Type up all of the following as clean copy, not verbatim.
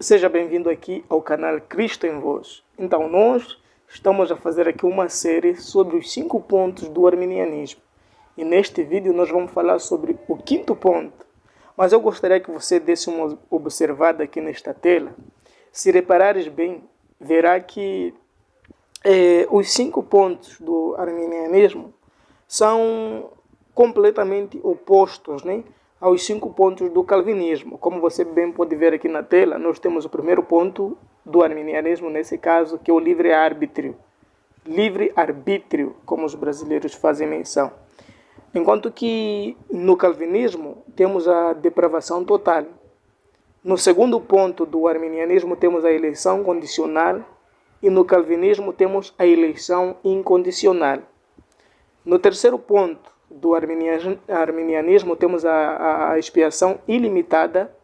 Seja bem-vindo aqui ao canal Cristo em Vós. Então, nós estamos a fazer aqui uma série sobre os 5 pontos do arminianismo. E neste vídeo nós vamos falar sobre o 5º ponto. Mas eu gostaria que você desse uma observada aqui nesta tela. Se reparares bem, verá que os 5 pontos do arminianismo são completamente opostos, né, aos 5 pontos do calvinismo. Como você bem pode ver aqui na tela, nós temos o primeiro ponto do arminianismo, nesse caso, que é o livre-arbítrio. Livre-arbítrio, como os brasileiros fazem menção. Enquanto que no calvinismo temos a depravação total. No segundo ponto do arminianismo temos a eleição condicional e no calvinismo temos a eleição incondicional. No terceiro ponto do arminianismo temos a expiação ilimitada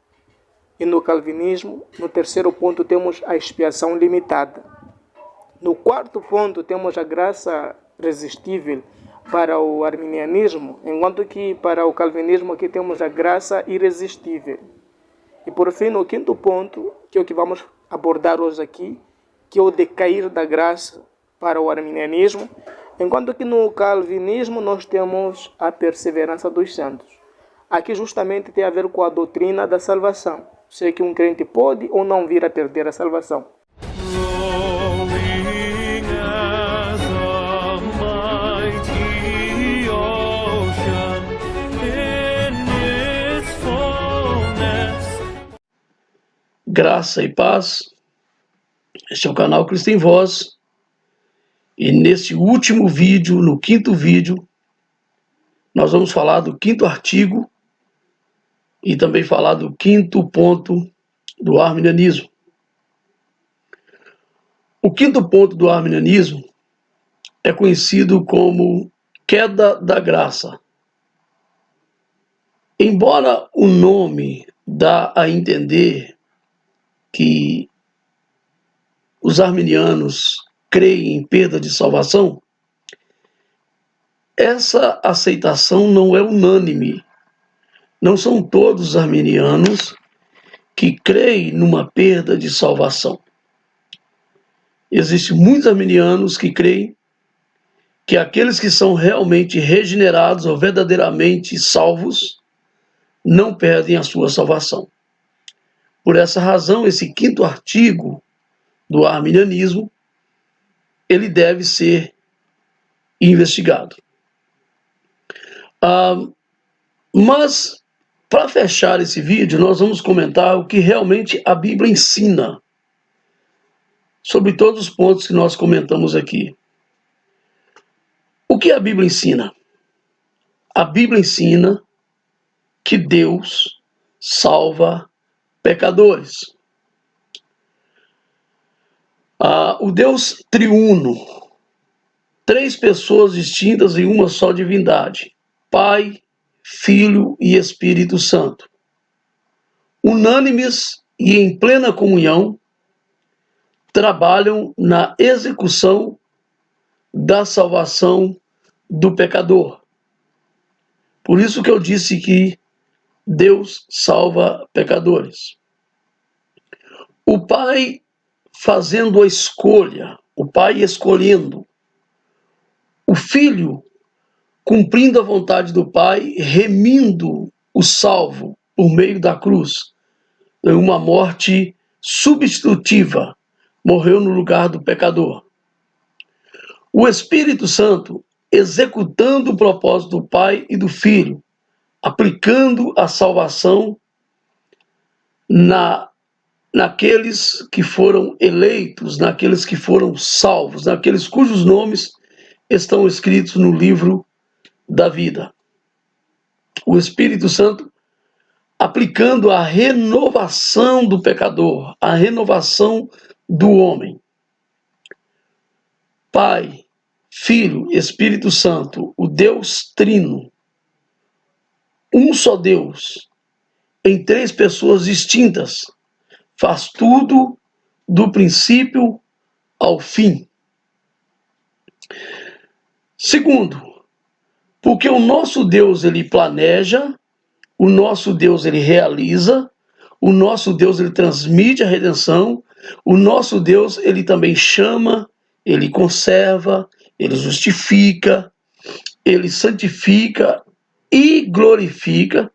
e no calvinismo, no terceiro ponto, temos a expiação limitada. No quarto ponto temos a graça resistível para o arminianismo, enquanto que para o calvinismo aqui temos a graça irresistível. E por fim, no 5º ponto, que é o que vamos abordar hoje aqui, que é o decair da graça para o arminianismo, enquanto que no calvinismo nós temos a perseverança dos santos. Aqui justamente tem a ver com a doutrina da salvação. Se é que um crente pode ou não vir a perder a salvação. Graça e paz. Este é o canal Cristo em Vós. E nesse último vídeo, no 5º vídeo, nós vamos falar do 5º artigo e também falar do 5º ponto do arminianismo. O 5º ponto do arminianismo é conhecido como queda da graça. Embora o nome dá a entender que os arminianos creem em perda de salvação, essa aceitação não é unânime. Não são todos os arminianos que creem numa perda de salvação. Existem muitos arminianos que creem que aqueles que são realmente regenerados ou verdadeiramente salvos não perdem a sua salvação. Por essa razão, esse 5º artigo do arminianismo, ele deve ser investigado. Mas, para fechar esse vídeo, nós vamos comentar o que realmente a Bíblia ensina sobre todos os pontos que nós comentamos aqui. O que a Bíblia ensina? A Bíblia ensina que Deus salva pecadores. O Deus triuno, 3 pessoas distintas em uma só divindade, Pai, Filho e Espírito Santo, unânimes e em plena comunhão, trabalham na execução da salvação do pecador. Por isso que eu disse que Deus salva pecadores. O Pai fazendo a escolha, o Pai escolhendo, o Filho cumprindo a vontade do Pai, remindo o salvo por meio da cruz, em uma morte substitutiva, morreu no lugar do pecador. O Espírito Santo executando o propósito do Pai e do Filho, aplicando a salvação naqueles que foram eleitos, naqueles que foram salvos, naqueles cujos nomes estão escritos no livro da vida. O Espírito Santo aplicando a renovação do pecador, a renovação do homem. Pai, Filho, Espírito Santo, o Deus Trino, um só Deus, em 3 pessoas distintas, faz tudo do princípio ao fim. Segundo, porque o nosso Deus, ele planeja, o nosso Deus, ele realiza, o nosso Deus, ele transmite a redenção, o nosso Deus, ele também chama, ele conserva, ele justifica, ele santifica e glorifica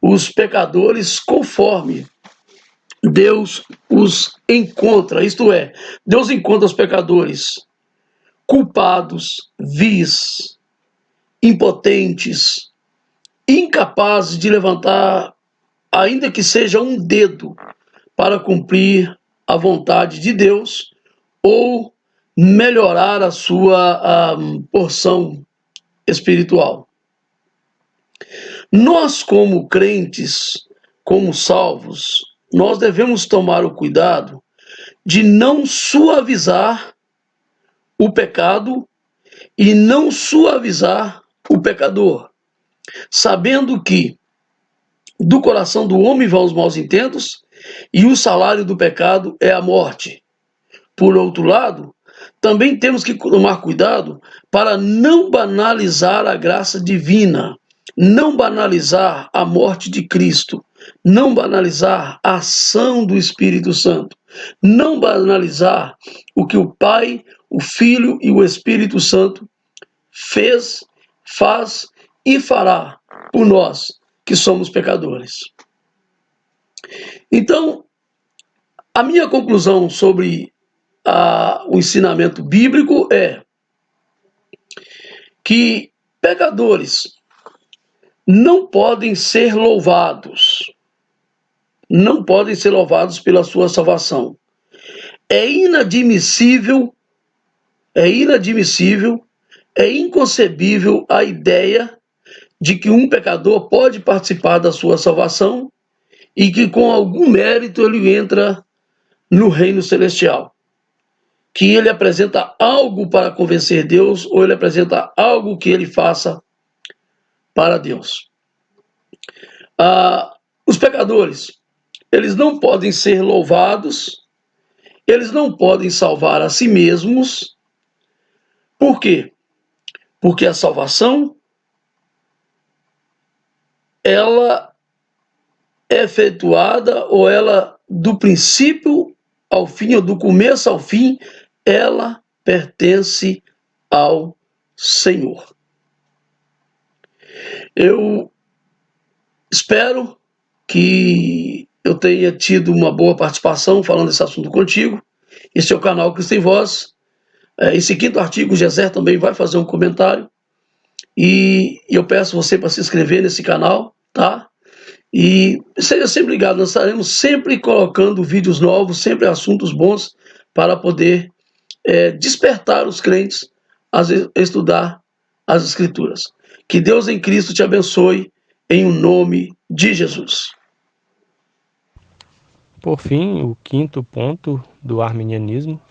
os pecadores conforme Deus os encontra. Isto é, Deus encontra os pecadores culpados, vis, impotentes, incapazes de levantar, ainda que seja um dedo, para cumprir a vontade de Deus ou melhorar a sua porção espiritual. Nós, como crentes, como salvos, nós devemos tomar o cuidado de não suavizar o pecado e não suavizar o pecador, sabendo que do coração do homem vão os maus intentos e o salário do pecado é a morte. Por outro lado, também temos que tomar cuidado para não banalizar a graça divina, não banalizar a morte de Cristo, não banalizar a ação do Espírito Santo, não banalizar o que o Pai, o Filho e o Espírito Santo fez, faz e fará por nós que somos pecadores. Então, a minha conclusão sobre o ensinamento bíblico é que pecadores não podem ser louvados, não podem ser louvados pela sua salvação. É inadmissível, é inconcebível a ideia de que um pecador pode participar da sua salvação e que com algum mérito ele entra no reino celestial. Que ele apresenta algo para convencer Deus ou ele apresenta algo que ele faça para Deus. Os pecadores, eles não podem ser louvados, eles não podem salvar a si mesmos. Por quê? Porque a salvação, ela é efetuada, ou ela, do princípio ao fim, ou do começo ao fim, ela pertence ao Senhor. Eu espero que eu tenha tido uma boa participação falando desse assunto contigo. Esse é o canal Cristo em Voz. Esse quinto artigo, o Geser também vai fazer um comentário. E eu peço você para se inscrever nesse canal, tá? E seja sempre ligado, nós estaremos sempre colocando vídeos novos, sempre assuntos bons, para poder despertar os crentes a estudar as Escrituras. Que Deus em Cristo te abençoe, em o nome de Jesus. Por fim, o quinto ponto do arminianismo,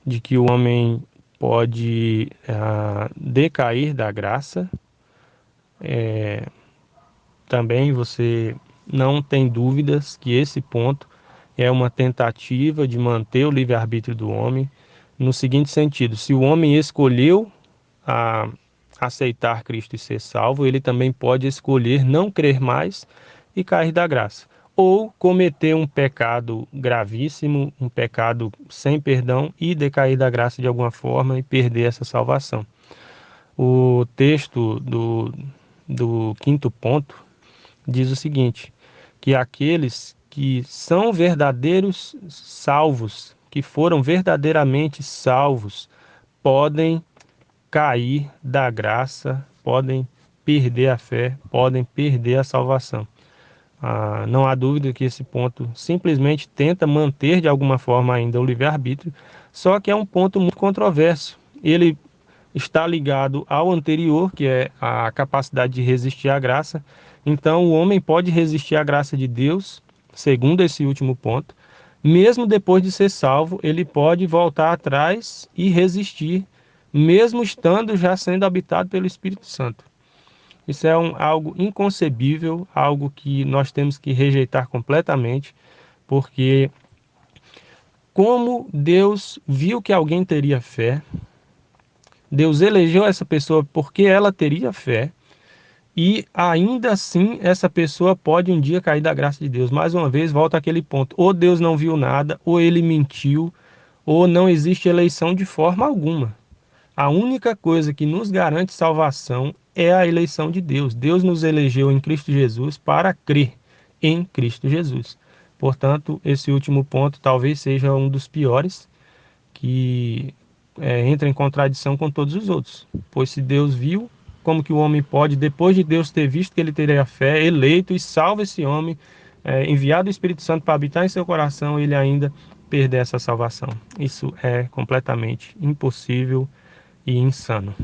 de que o homem pode decair da graça. Também você não tem dúvidas que esse ponto é uma tentativa de manter o livre-arbítrio do homem, no seguinte sentido: se o homem escolheu aceitar Cristo e ser salvo, ele também pode escolher não crer mais e cair da graça, ou cometer um pecado gravíssimo, um pecado sem perdão e decair da graça de alguma forma e perder essa salvação. O texto do quinto ponto diz o seguinte, que aqueles que são verdadeiros salvos, que foram verdadeiramente salvos, podem cair da graça, podem perder a fé, podem perder a salvação. Não há dúvida que esse ponto simplesmente tenta manter de alguma forma ainda o livre-arbítrio, só que é um ponto muito controverso. Ele está ligado ao anterior, que é a capacidade de resistir à graça. Então o homem pode resistir à graça de Deus, segundo esse último ponto. Mesmo depois de ser salvo, ele pode voltar atrás e resistir, mesmo estando já sendo habitado pelo Espírito Santo. Isso é algo inconcebível, algo que nós temos que rejeitar completamente, porque como Deus viu que alguém teria fé, Deus elegeu essa pessoa porque ela teria fé, e ainda assim essa pessoa pode um dia cair da graça de Deus. Mais uma vez, volta àquele ponto: ou Deus não viu nada, ou ele mentiu, ou não existe eleição de forma alguma. A única coisa que nos garante salvação é a eleição de Deus. Deus nos elegeu em Cristo Jesus para crer em Cristo Jesus. Portanto, esse último ponto talvez seja um dos piores, que entra em contradição com todos os outros. Pois se Deus viu, como que o homem pode, depois de Deus ter visto que ele teria fé, eleito e salvo esse homem, enviado o Espírito Santo para habitar em seu coração, ele ainda perder essa salvação? Isso é completamente impossível e insano.